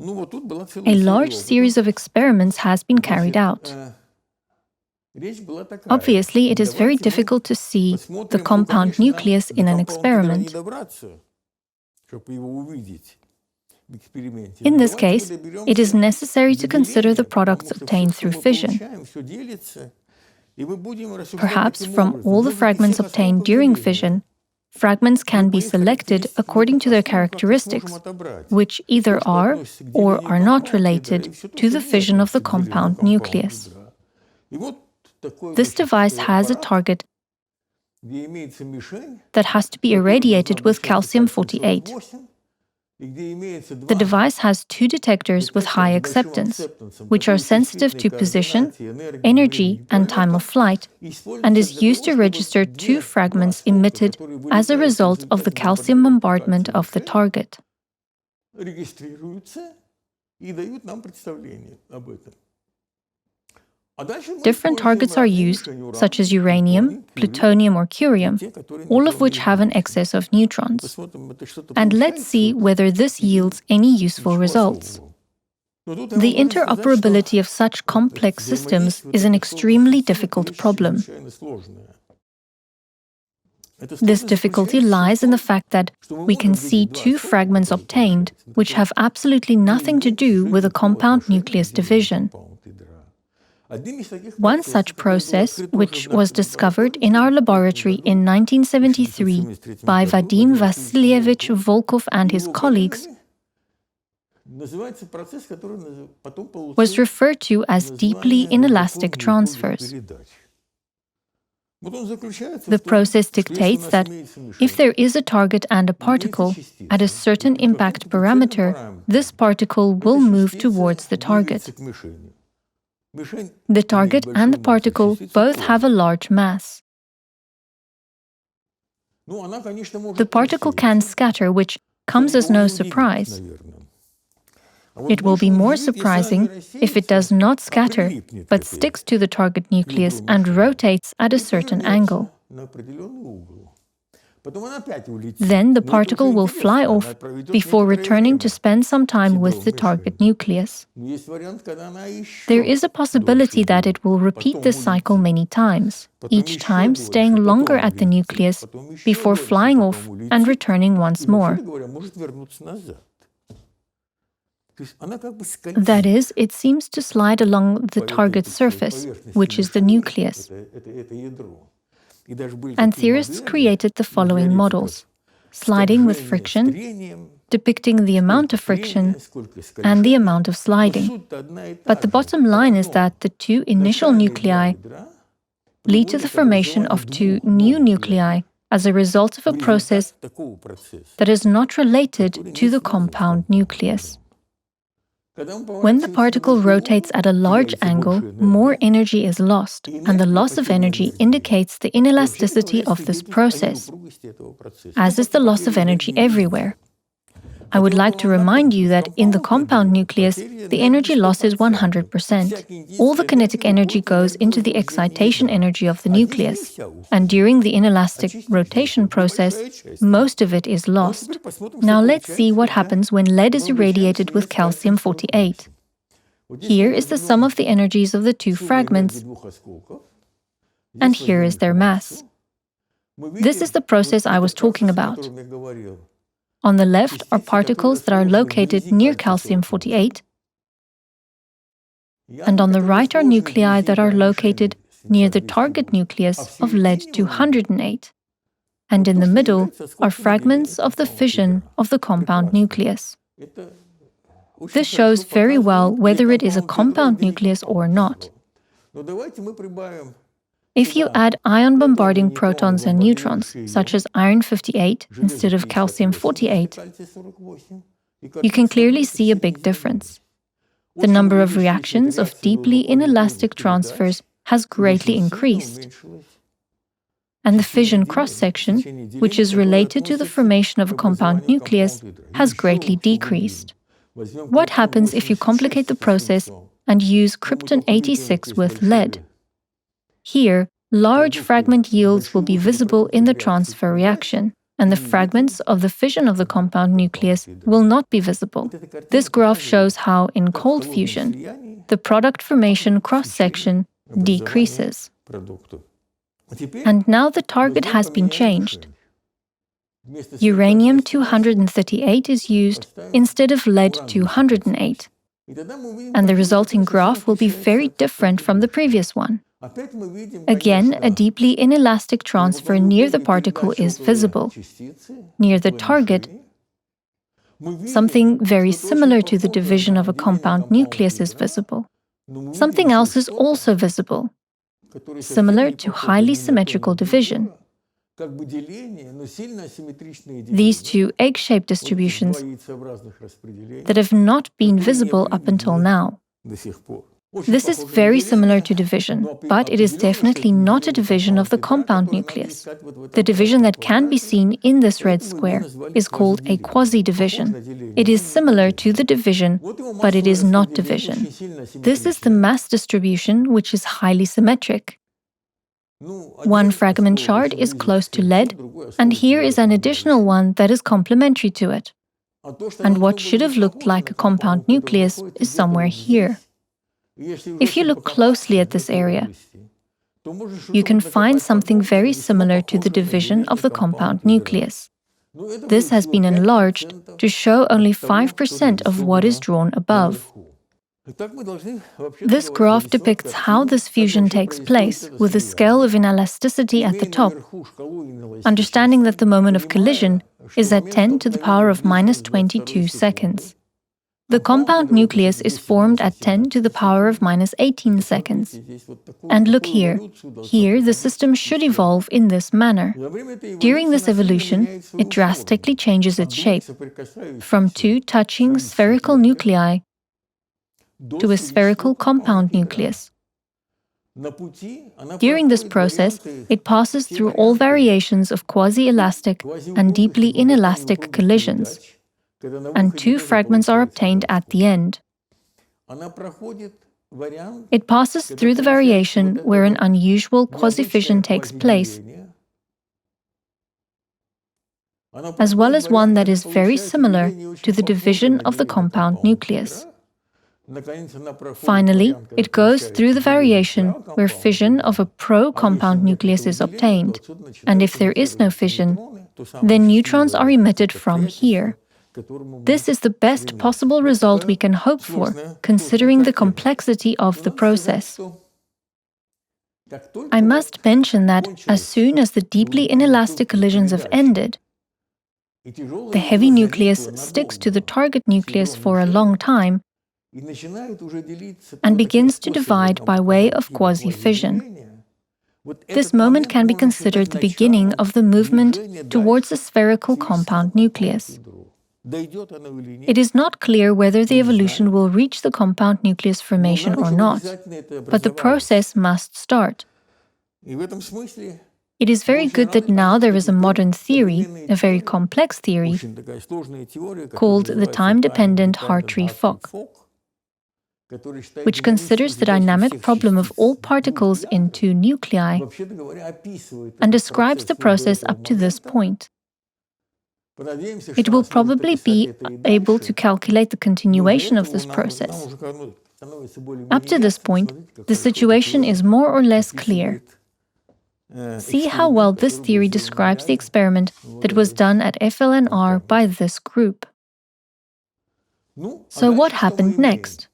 A large series of experiments has been carried out. Obviously, it is very difficult to see the compound nucleus in an experiment. In this case, it is necessary to consider the products obtained through fission. Perhaps from all the fragments obtained during fission, fragments can be selected according to their characteristics, which either are or are not related to the fission of the compound nucleus. This device has a target that has to be irradiated with calcium-48. The device has two detectors with high acceptance, which are sensitive to position, energy, and time of flight, and is used to register two fragments emitted as a result of the calcium bombardment of the target. Different targets are used, such as uranium, plutonium, or curium, all of which have an excess of neutrons. And let's see whether this yields any useful results. The interoperability of such complex systems is an extremely difficult problem. This difficulty lies in the fact that we can see two fragments obtained which have absolutely nothing to do with a compound nucleus division. One such process, which was discovered in our laboratory in 1973 by Vadim Vassilievich Volkov and his colleagues, was referred to as deeply inelastic transfers. The process dictates that if there is a target and a particle, at a certain impact parameter, this particle will move towards the target. The target and the particle both have a large mass. The particle can scatter, which comes as no surprise. It will be more surprising if it does not scatter, but sticks to the target nucleus and rotates at a certain angle. Then the particle will fly off before returning to spend some time with the target nucleus. There is a possibility that it will repeat this cycle many times, each time staying longer at the nucleus before flying off and returning once more. That is, it seems to slide along the target surface, which is the nucleus. And theorists created the following models: sliding with friction, depicting the amount of friction, and the amount of sliding. But the bottom line is that the two initial nuclei lead to the formation of two new nuclei as a result of a process that is not related to the compound nucleus. When the particle rotates at a large angle, more energy is lost, and the loss of energy indicates the inelasticity of this process, as is the loss of energy everywhere. I would like to remind you that in the compound nucleus, the energy loss is 100%. All the kinetic energy goes into the excitation energy of the nucleus, and during the inelastic rotation process, most of it is lost. Now let's see what happens when lead is irradiated with calcium-48. Here is the sum of the energies of the two fragments, and here is their mass. This is the process I was talking about. On the left are particles that are located near calcium-48, and on the right are nuclei that are located near the target nucleus of lead-208. And in the middle are fragments of the fission of the compound nucleus. This shows very well whether it is a compound nucleus or not. If you add ion-bombarding protons and neutrons, such as iron-58 instead of calcium-48, you can clearly see a big difference. The number of reactions of deeply inelastic transfers has greatly increased, and the fission cross-section, which is related to the formation of a compound nucleus, has greatly decreased. What happens if you complicate the process and use krypton-86 with lead? Here, large fragment yields will be visible in the transfer reaction, and the fragments of the fission of the compound nucleus will not be visible. This graph shows how, in cold fusion, the product formation cross-section decreases. And now the target has been changed. Uranium-238 is used instead of lead-208, and the resulting graph will be very different from the previous one. Again, a deeply inelastic transfer near the particle is visible. Near the target, something very similar to the division of a compound nucleus is visible. Something else is also visible, similar to highly symmetrical division. These two egg-shaped distributions that have not been visible up until now. This is very similar to division, but it is definitely not a division of the compound nucleus. The division that can be seen in this red square is called a quasi-division. It is similar to the division, but it is not division. This is the mass distribution, which is highly symmetric. One fragment shard is close to lead, and here is an additional one that is complementary to it. And what should have looked like a compound nucleus is somewhere here. If you look closely at this area, you can find something very similar to the division of the compound nucleus. This has been enlarged to show only 5% of what is drawn above. This graph depicts how this fusion takes place with a scale of inelasticity at the top, understanding that the moment of collision is at 10 to the power of minus 22 seconds. The compound nucleus is formed at 10 to the power of minus 18 seconds. And look here. Here, the system should evolve in this manner. During this evolution, it drastically changes its shape, from two touching spherical nuclei to a spherical compound nucleus. During this process, it passes through all variations of quasi-elastic and deeply inelastic collisions, and two fragments are obtained at the end. It passes through the variation where an unusual quasi-fission takes place, as well as one that is very similar to the division of the compound nucleus. Finally, it goes through the variation where fission of a pro-compound nucleus is obtained, and if there is no fission, then neutrons are emitted from here. This is the best possible result we can hope for, considering the complexity of the process. I must mention that as soon as the deeply inelastic collisions have ended, the heavy nucleus sticks to the target nucleus for a long time and begins to divide by way of quasi-fission. This moment can be considered the beginning of the movement towards a spherical compound nucleus. It is not clear whether the evolution will reach the compound nucleus formation or not, but the process must start. It is very good that now there is a modern theory, a very complex theory, called the time-dependent Hartree-Fock, which considers the dynamic problem of all particles in two nuclei and describes the process up to this point. It will probably be able to calculate the continuation of this process. Up to this point, the situation is more or less clear. See how well this theory describes the experiment that was done at FLNR by this group. So what happened next?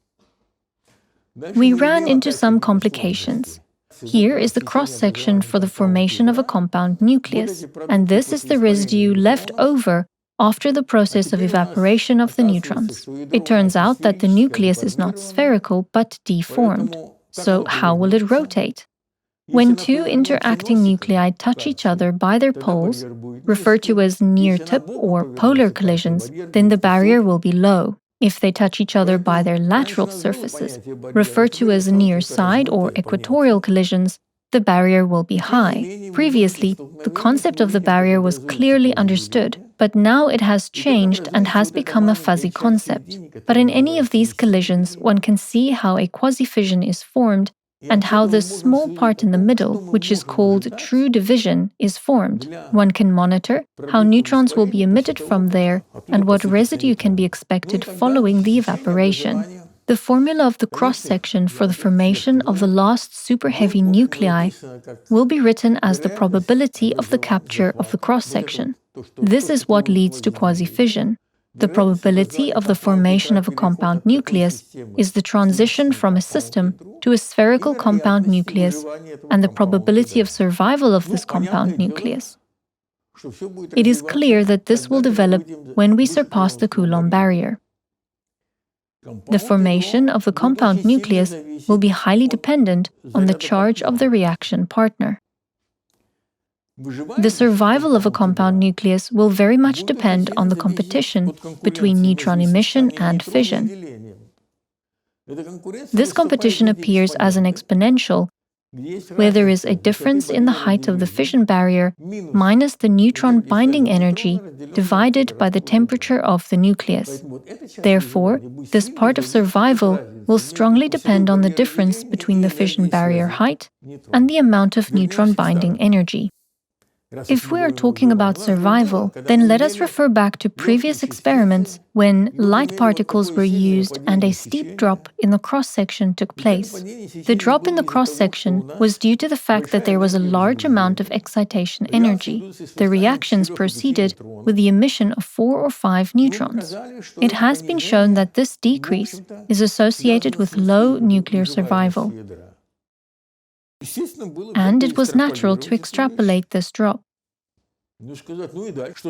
We ran into some complications. Here is the cross-section for the formation of a compound nucleus, and this is the residue left over after the process of evaporation of the neutrons. It turns out that the nucleus is not spherical, but deformed. So how will it rotate? When two interacting nuclei touch each other by their poles, referred to as near-tip or polar collisions, then the barrier will be low. If they touch each other by their lateral surfaces, referred to as near-side or equatorial collisions, the barrier will be high. Previously, the concept of the barrier was clearly understood, but now it has changed and has become a fuzzy concept. But in any of these collisions, one can see how a quasi-fission is formed and how this small part in the middle, which is called true division, is formed. One can monitor how neutrons will be emitted from there and what residue can be expected following the evaporation. The formula of the cross-section for the formation of the last super-heavy nuclei will be written as the probability of the capture of the cross-section. This is what leads to quasi-fission. The probability of the formation of a compound nucleus is the transition from a system to a spherical compound nucleus and the probability of survival of this compound nucleus. It is clear that this will develop when we surpass the Coulomb barrier. The formation of the compound nucleus will be highly dependent on the charge of the reaction partner. The survival of a compound nucleus will very much depend on the competition between neutron emission and fission. This competition appears as an exponential, where there is a difference in the height of the fission barrier minus the neutron binding energy divided by the temperature of the nucleus. Therefore, this part of survival will strongly depend on the difference between the fission barrier height and the amount of neutron binding energy. If we are talking about survival, then let us refer back to previous experiments when light particles were used and a steep drop in the cross-section took place. The drop in the cross-section was due to the fact that there was a large amount of excitation energy. The reactions proceeded with the emission of 4 or 5 neutrons. It has been shown that this decrease is associated with low nuclear survival. And it was natural to extrapolate this drop.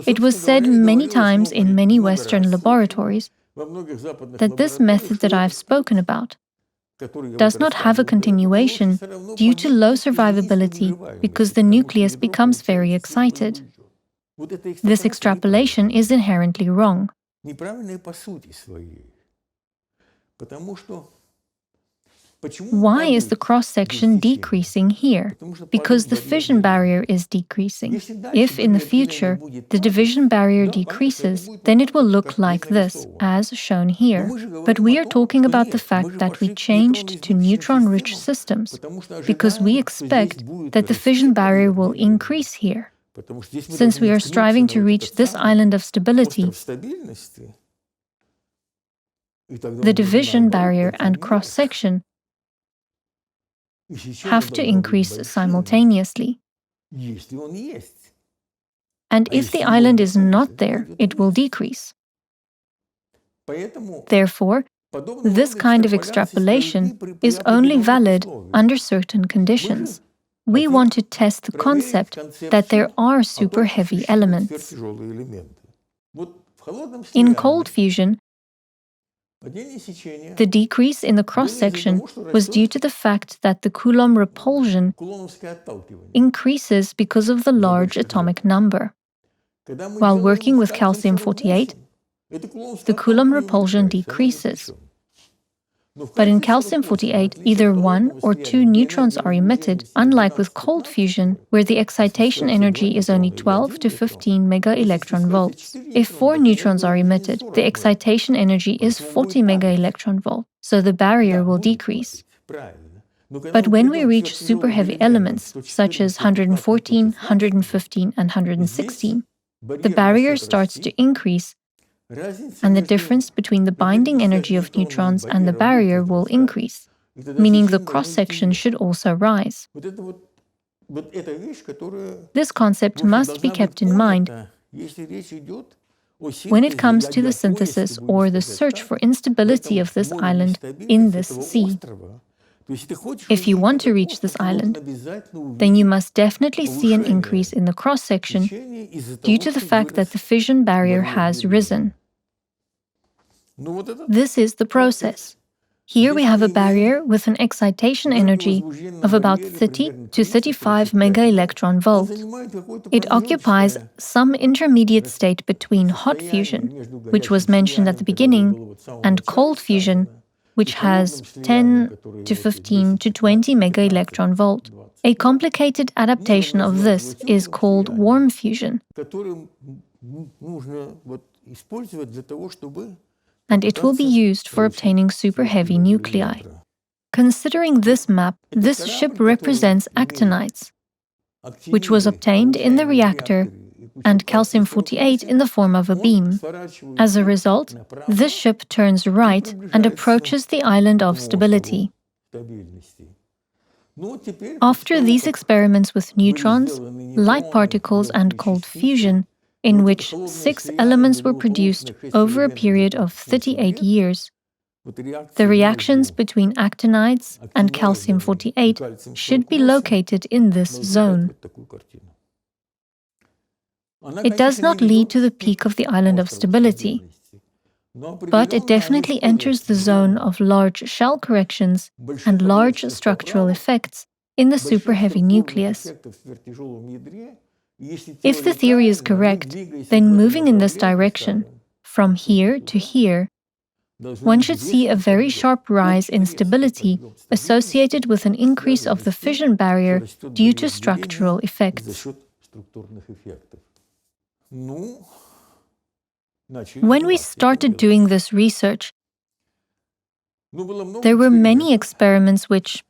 It was said many times in many Western laboratories that this method that I have spoken about does not have a continuation due to low survivability because the nucleus becomes very excited. This extrapolation is inherently wrong. Why is the cross-section decreasing here? Because the fission barrier is decreasing. If in the future the division barrier decreases, then it will look like this, as shown here. But we are talking about the fact that we changed to neutron-rich systems, because we expect that the fission barrier will increase here. Since we are striving to reach this island of stability, the division barrier and cross-section have to increase simultaneously. And if the island is not there, it will decrease. Therefore, this kind of extrapolation is only valid under certain conditions. We want to test the concept that there are super-heavy elements. In cold fusion, the decrease in the cross-section was due to the fact that the Coulomb repulsion increases because of the large atomic number. While working with calcium-48, the Coulomb repulsion decreases. But in calcium-48, either 1 or 2 neutrons are emitted, unlike with cold fusion, where the excitation energy is only 12 to 15 mega-electron volts. If 4 neutrons are emitted, the excitation energy is 40 mega-electron volts, so the barrier will decrease. But when we reach super-heavy elements, such as 114, 115, and 116, the barrier starts to increase, and the difference between the binding energy of neutrons and the barrier will increase, meaning the cross-section should also rise. This concept must be kept in mind when it comes to the synthesis or the search for instability of this island in this sea. If you want to reach this island, then you must definitely see an increase in the cross-section due to the fact that the fission barrier has risen. This is the process. Here we have a barrier with an excitation energy of about 30 to 35 mega-electron volt. It occupies some intermediate state between hot fusion, which was mentioned at the beginning, and cold fusion, which has 10 to 15 to 20 mega-electron volt. A complicated adaptation of this is called warm fusion, and it will be used for obtaining super-heavy nuclei. Considering this map, this ship represents actinides, which was obtained in the reactor, and calcium-48 in the form of a beam. As a result, this ship turns right and approaches the island of stability. After these experiments with neutrons, light particles, and cold fusion, in which 6 elements were produced over a period of 38 years, the reactions between actinides and calcium-48 should be located in this zone. It does not lead to the peak of the island of stability, but it definitely enters the zone of large shell corrections and large structural effects in the super-heavy nucleus. If the theory is correct, then moving in this direction, from here to here, one should see a very sharp rise in stability associated with an increase of the fission barrier due to structural effects. When we started doing this research, there were many experiments which,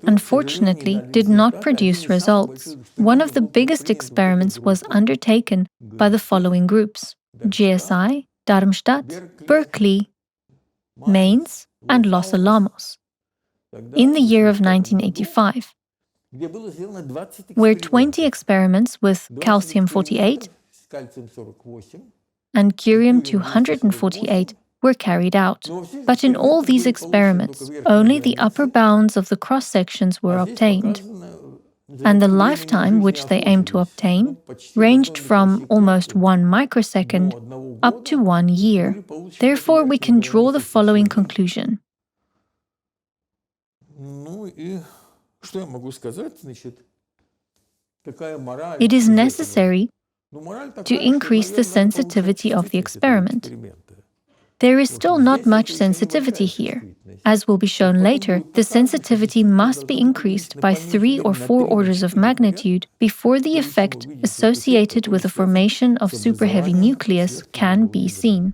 unfortunately, did not produce results. One of the biggest experiments was undertaken by the following groups: GSI, Darmstadt, Berkeley, Mainz, and Los Alamos, in the year of 1985, where 20 experiments with calcium-48 and curium-248 were carried out. But in all these experiments, only the upper bounds of the cross-sections were obtained, and the lifetime which they aimed to obtain ranged from almost 1 microsecond up to 1 year. Therefore, we can draw the following conclusion. It is necessary to increase the sensitivity of the experiment. There is still not much sensitivity here. As will be shown later, the sensitivity must be increased by 3 or 4 orders of magnitude before the effect associated with the formation of superheavy nucleus can be seen.